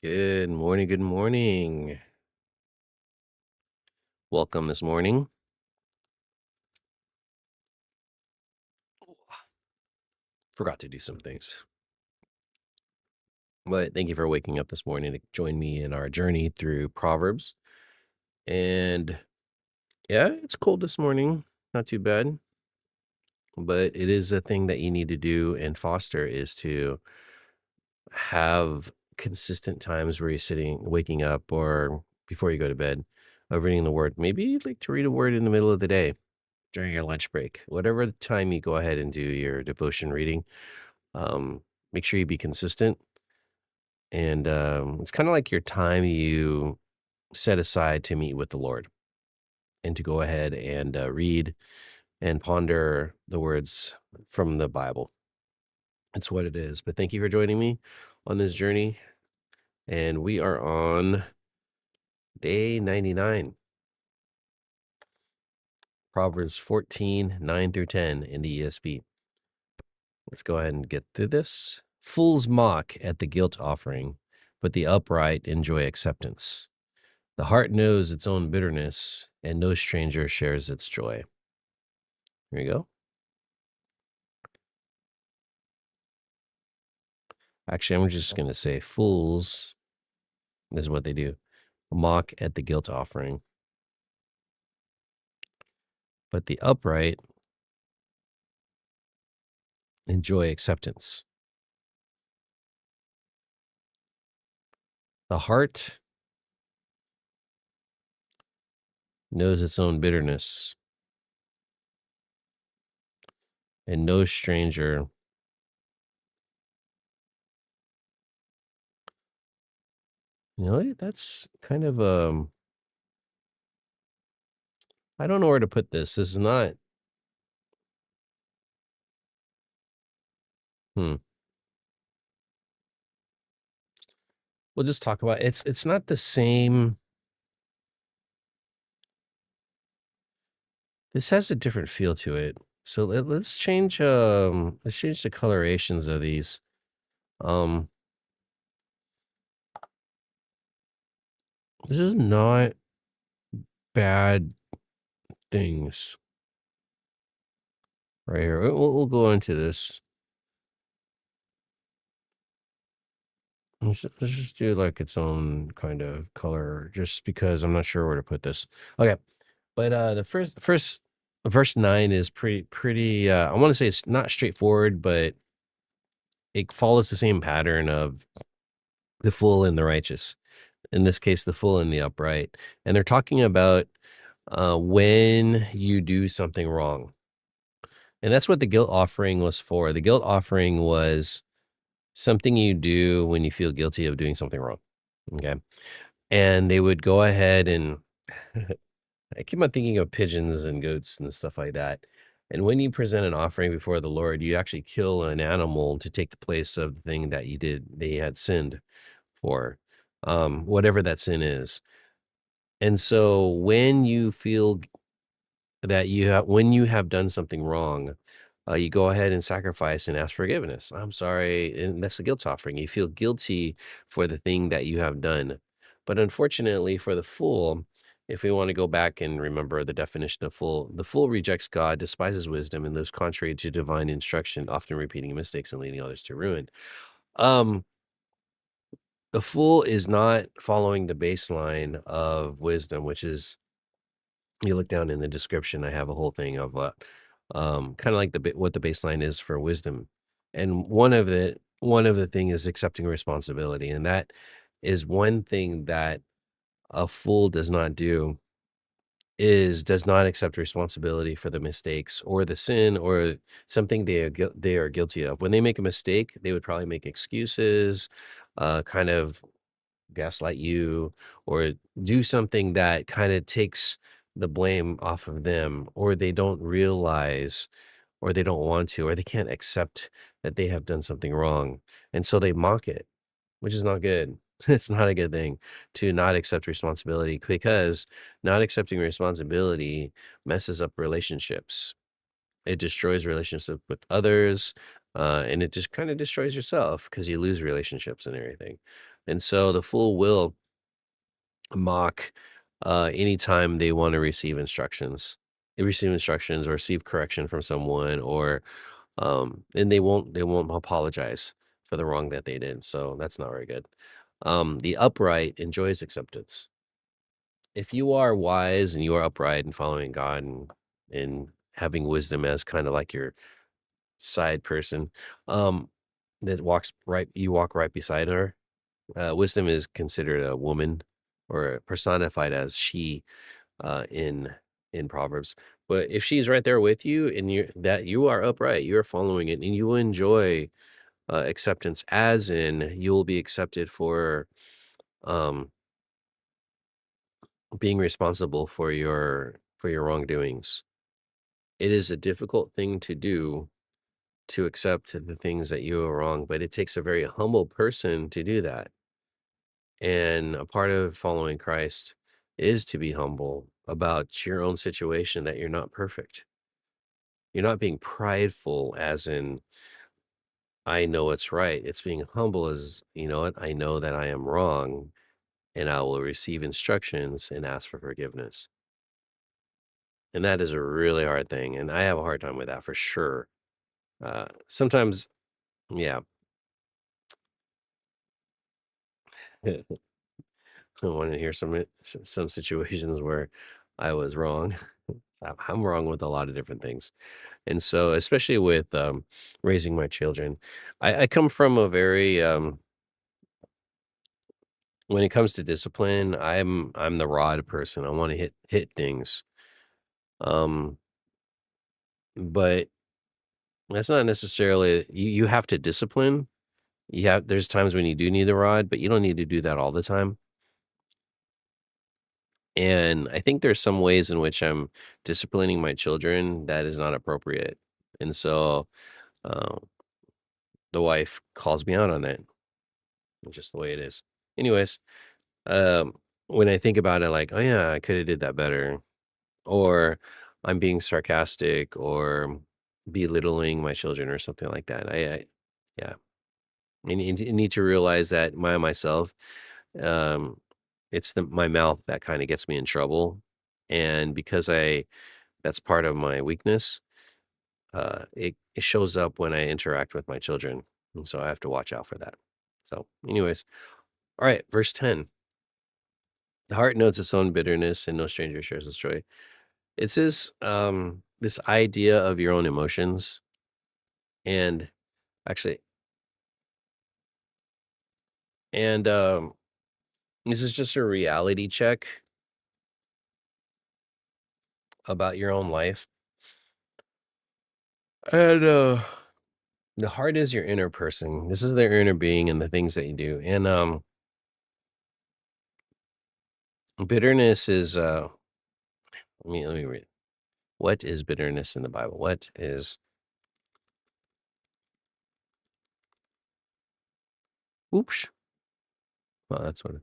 Good morning. Good morning. Welcome this morning. Forgot to do some things, but thank you for waking up this morning to join me in our journey through Proverbs. And yeah, it's cold this morning. Not too bad, but it is a thing that you need to do and foster is to have consistent times where you're waking up or before you go to bed of reading the word. Maybe you'd like to read a word in the middle of the day during your lunch break, whatever the time you go ahead and do your devotion reading. Um, Make sure you be consistent, and, it's kinda like your time you set aside to meet with the Lord and to go ahead and, read and ponder the words from the Bible. It's what it is, but thank you for joining me on this journey, and we are on day 99, Proverbs 14, 9 through 10 in the ESV. Let's go ahead and get through this. Fools mock at the guilt offering, but the upright enjoy acceptance. The heart knows its own bitterness, and no stranger shares its joy. Here you go. Actually, I'm just going to say fools, this is what they do, mock at the guilt offering, but the upright enjoy acceptance. The heart knows its own bitterness, and no stranger. You know, that's kind of I don't know where to put this. This is not. Hmm. We'll just talk about it's not the same. This has a different feel to it. So let's change the colorations of these. Um this is not bad things right here. We'll go into this. Let's just do like its own kind of color, just because I'm not sure where to put this. Okay, but the first verse 9 is pretty. I want to say it's not straightforward, but it follows the same pattern of the fool and the righteous. In this case, the fool and the upright, and they're talking about when you do something wrong, and that's what the guilt offering was for. The guilt offering was something you do when you feel guilty of doing something wrong. Okay. And they would go ahead and I keep on thinking of pigeons and goats and stuff like that. And when you present an offering before the Lord, you actually kill an animal to take the place of the thing that they had sinned for, whatever that sin is. And so when you feel when you have done something wrong, you go ahead and sacrifice and ask forgiveness. I'm sorry, and that's a guilt offering. You feel guilty for the thing that you have done. But unfortunately for the fool, if we want to go back and remember the definition of fool, the fool rejects God, despises wisdom, and lives contrary to divine instruction, often repeating mistakes and leading others to ruin. Um, the fool is not following the baseline of wisdom, which is you look down in the description, I have a whole thing of kind of like what the baseline is for wisdom. And one of the thing is accepting responsibility. And that is one thing that a fool does not do is does not accept responsibility for the mistakes or the sin or something they are guilty of. When they make a mistake, they would probably make excuses, kind of gaslight you or do something that kind of takes the blame off of them, or they don't realize or they don't want to or they can't accept that they have done something wrong, and so they mock it, which is not good. It's not a good thing to not accept responsibility, because not accepting responsibility messes up relationships. It destroys relationships with others. and it just kind of destroys yourself because you lose relationships and everything. And so the fool will mock anytime they want to receive instructions or receive correction from someone, or and they won't apologize for the wrong that they did. So that's not very good. The upright enjoys acceptance. If you are wise and you are upright and following God and having wisdom as kind of like your side person, um, that walks right, you walk right beside her. Wisdom is considered a woman or personified as she in Proverbs. But if she's right there with you and you are upright, you are following it, and you will enjoy acceptance, as in you will be accepted for um, being responsible for your wrongdoings. It is a difficult thing to do, to accept the things that you are wrong, but it takes a very humble person to do that. And a part of following Christ is to be humble about your own situation, that you're not perfect. You're not being prideful, as in, I know it's right. It's being humble as, you know what, I know that I am wrong, and I will receive instructions and ask for forgiveness. And that is a really hard thing. And I have a hard time with that for sure. Sometimes, yeah, I want to hear some situations where I was wrong. I'm wrong with a lot of different things. And so, especially with raising my children, I come from a very when it comes to discipline, I'm the rod person. I want to hit things. Um, but that's not necessarily, you have to discipline. There's times when you do need the rod, but you don't need to do that all the time. And I think there's some ways in which I'm disciplining my children that is not appropriate. And so uh, the wife calls me out on that. It's just the way it is. Anyways, um, when I think about it, like, oh yeah, I could have did that better, or I'm being sarcastic or belittling my children or something like that. Yeah, I need to realize that myself, um, it's my mouth that kind of gets me in trouble, and because that's part of my weakness. It shows up when I interact with my children, and so I have to watch out for that. So, anyways, all right, verse 10. The heart knows its own bitterness, and no stranger shares its joy. It says, this idea of your own emotions, and actually, and this is just a reality check about your own life. And the heart is your inner person. This is their inner being and the things that you do. And bitterness is let me read. What is bitterness in the Bible? What is oops? Well, that's what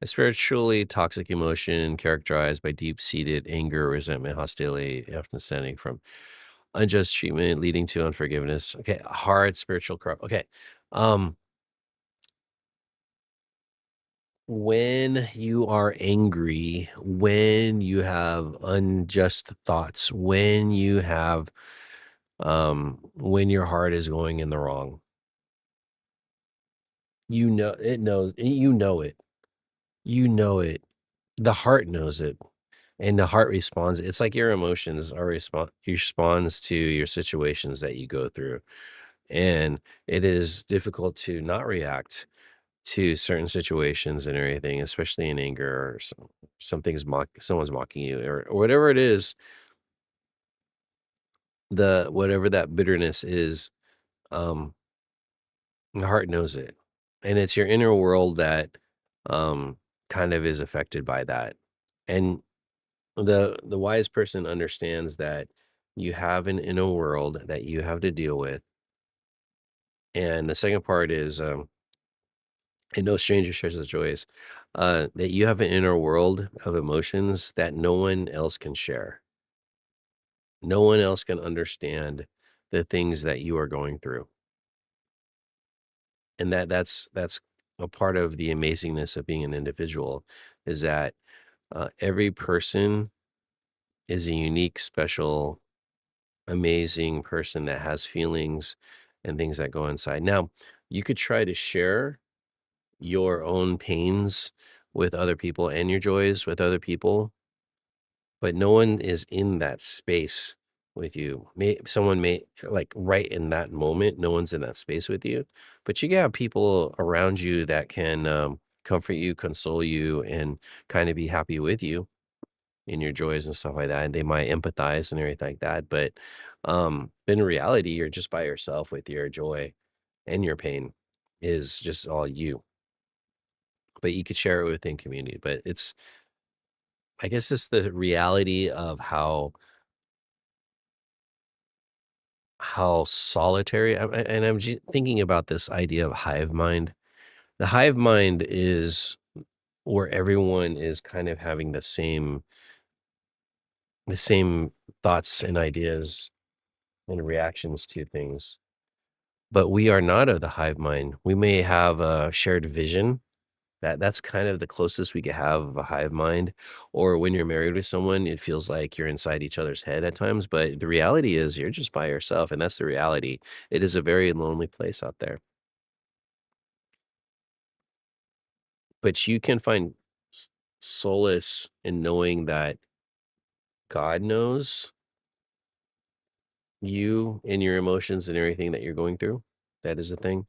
a spiritually toxic emotion characterized by deep-seated anger, resentment, hostility, often stemming from unjust treatment, leading to unforgiveness. Okay, hard spiritual corrupt. Okay, um, when you are angry, when you have unjust thoughts, when your heart is going in the wrong, it knows. You know it. You know it. The heart knows it. And the heart responds. It's like your emotions are responds to your situations that you go through. And it is difficult to not react to certain situations and everything, especially in anger, or someone's mocking you, or whatever it is, whatever that bitterness is, um, the heart knows it. And it's your inner world that um kind of is affected by that. And the wise person understands that you have an inner world that you have to deal with. And the second part is, and no stranger shares his joys, that you have an inner world of emotions that no one else can share. No one else can understand the things that you are going through. And that's a part of the amazingness of being an individual is that every person is a unique, special, amazing person that has feelings and things that go inside. Now, you could try to share your own pains with other people and your joys with other people, but no one is in that space with you. Someone may like right in that moment, no one's in that space with you, but you have people around you that can comfort you, console you, and kind of be happy with you in your joys and stuff like that. And they might empathize and everything like that. But in reality, you're just by yourself with your joy and your pain is just all you. But you could share it within community. But I guess it's the reality of how solitary and thinking about this idea of hive mind. The hive mind is where everyone is kind of having the same thoughts and ideas and reactions to things. But we are not of the hive mind. We may have a shared vision. That's kind of the closest we could have of a hive mind. Or when you're married with someone, it feels like you're inside each other's head at times. But the reality is you're just by yourself, and that's the reality. It is a very lonely place out there. But you can find solace in knowing that God knows you and your emotions and everything that you're going through. That is a thing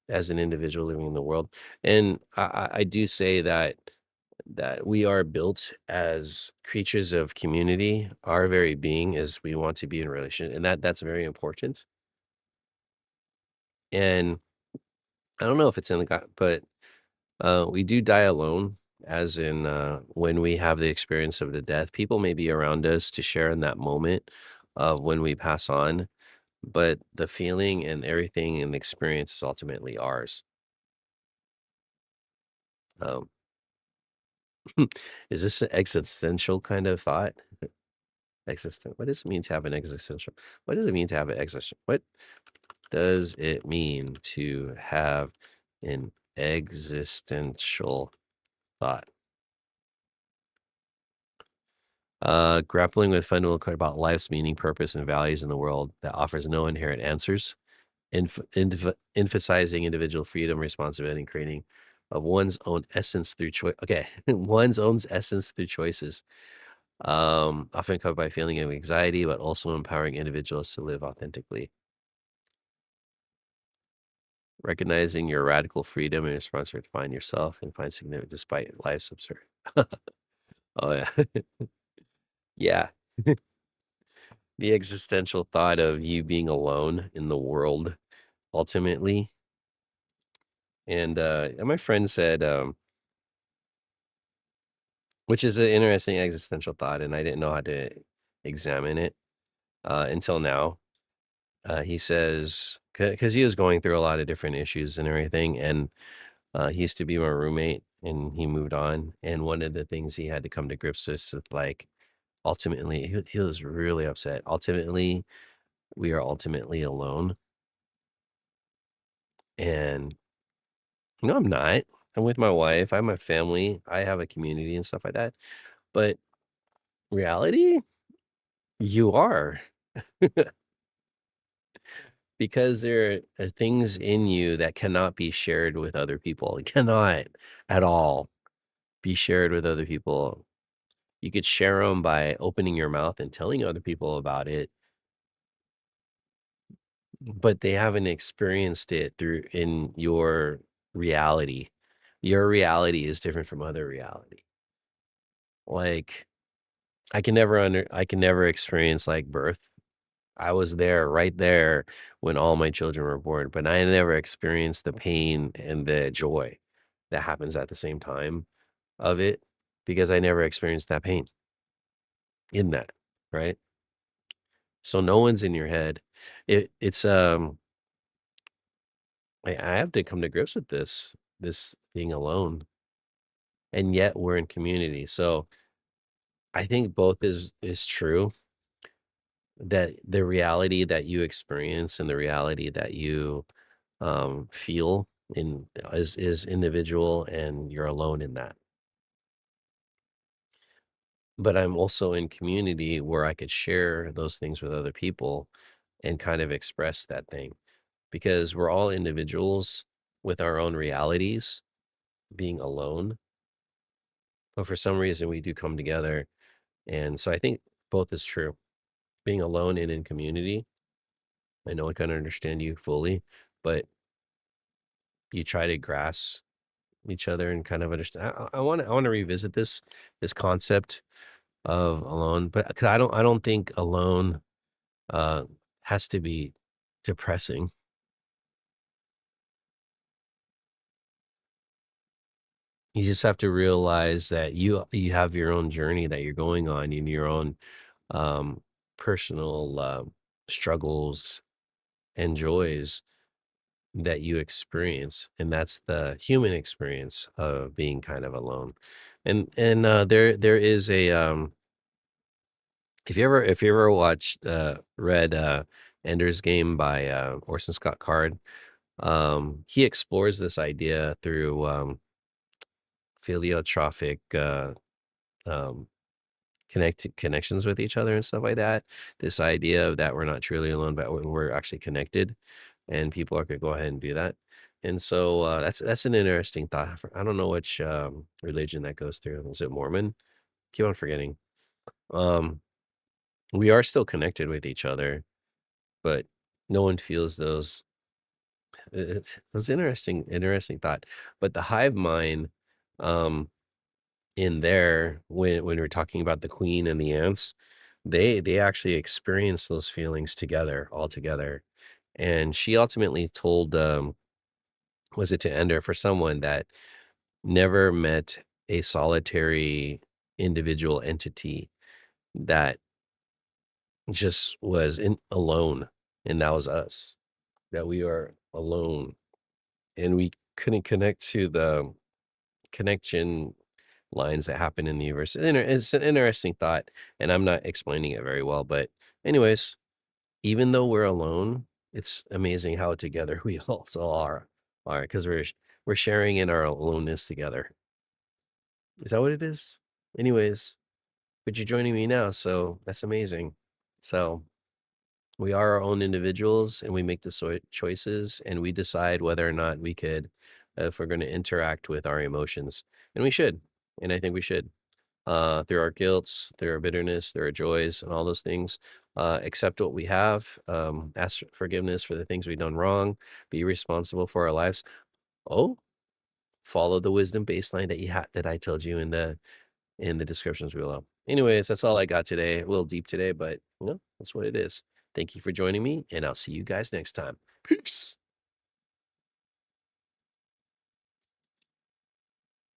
as an individual living in the world. And I do say that we are built as creatures of community. Our very being is we want to be in relation, and that's very important. And I don't know if it's in the God, but we do die alone, as in when we have the experience of the death. People may be around us to share in that moment of when we pass on, but the feeling and everything and the experience is ultimately ours. Um, is this an existential kind of thought? What does it mean to have an existential? What does it mean to have an existential? What does it mean to have an existential thought? Grappling with fundamental question about life's meaning, purpose, and values in the world that offers no inherent answers, emphasizing individual freedom, responsibility, and creating of one's own essence through choice. Okay, one's own essence through choices. Often covered by feeling of anxiety, but also empowering individuals to live authentically. Recognizing your radical freedom and responsibility to find yourself and find significance despite life's absurd. Oh yeah, yeah. The existential thought of you being alone in the world ultimately. And my friend said, which is an interesting existential thought, and I didn't know how to examine it until now. He says, because he was going through a lot of different issues and everything, and he used to be my roommate, and he moved on. And one of the things he had to come to grips with, like, ultimately, he was really upset. Ultimately, we are ultimately alone. And no, I'm not. I'm with my wife. I have my family. I have a community and stuff like that. But reality, you are. Because there are things in you that cannot be shared with other people. It cannot at all be shared with other people. You could share them by opening your mouth and telling other people about it, but they haven't experienced it through in your reality. Your reality is different from other reality. Like, I can never experience, like, birth. I was there, right there, when all my children were born, but I never experienced the pain and the joy that happens at the same time of it, because I never experienced that pain in that, right? So no one's in your head. I have to come to grips with this being alone, and yet we're in community. So I think both is true, that the reality that you experience and the reality that you feel in is individual, and you're alone in that. But I'm also in community where I could share those things with other people and kind of express that thing, because we're all individuals with our own realities, being alone. But for some reason, we do come together. And so I think both is true. Being alone and in community, I know I can understand you fully, but you try to grasp each other and kind of understand. I want to revisit this concept of alone, but because I don't think alone uh has to be depressing. You just have to realize that you have your own journey that you're going on, in your own um personal struggles and joys that you experience, and that's the human experience of being kind of alone. And there is a if you ever watched read Ender's Game by Orson Scott Card, he explores this idea through physiotrophic um connections with each other and stuff like that. This idea of that we're not truly alone, but we're actually connected, and people are gonna go ahead and do that. And so that's an interesting thought. I don't know which religion that goes through. Is it Mormon? Keep on forgetting. Um, we are still connected with each other, but no one feels those. That's interesting thought. But the hive mind, um, in there, when we're talking about the queen and the ants, they actually experience those feelings together, all together. And she ultimately told, was it to Ender, for someone that never met a solitary individual entity that just was in alone, and that was us, that we are alone, and we couldn't connect to the connection lines that happen in the universe. It's an interesting thought, and I'm not explaining it very well, but anyways, even though we're alone, it's amazing how together we also are, because we're sharing in our aloneness together. Is that what it is? Anyways, but you're joining me now, so that's amazing. So we are our own individuals, and we make the choices, and we decide whether or not we could, if we're going to interact with our emotions, and we should, and I think we should. Through our guilts, through our bitterness, through our joys, and all those things. Accept what we have. Ask for forgiveness for the things we've done wrong. Be responsible for our lives. Oh, follow the wisdom baseline that I told you in the descriptions below. Anyways, that's all I got today. A little deep today, but that's what it is. Thank you for joining me, and I'll see you guys next time. Peace.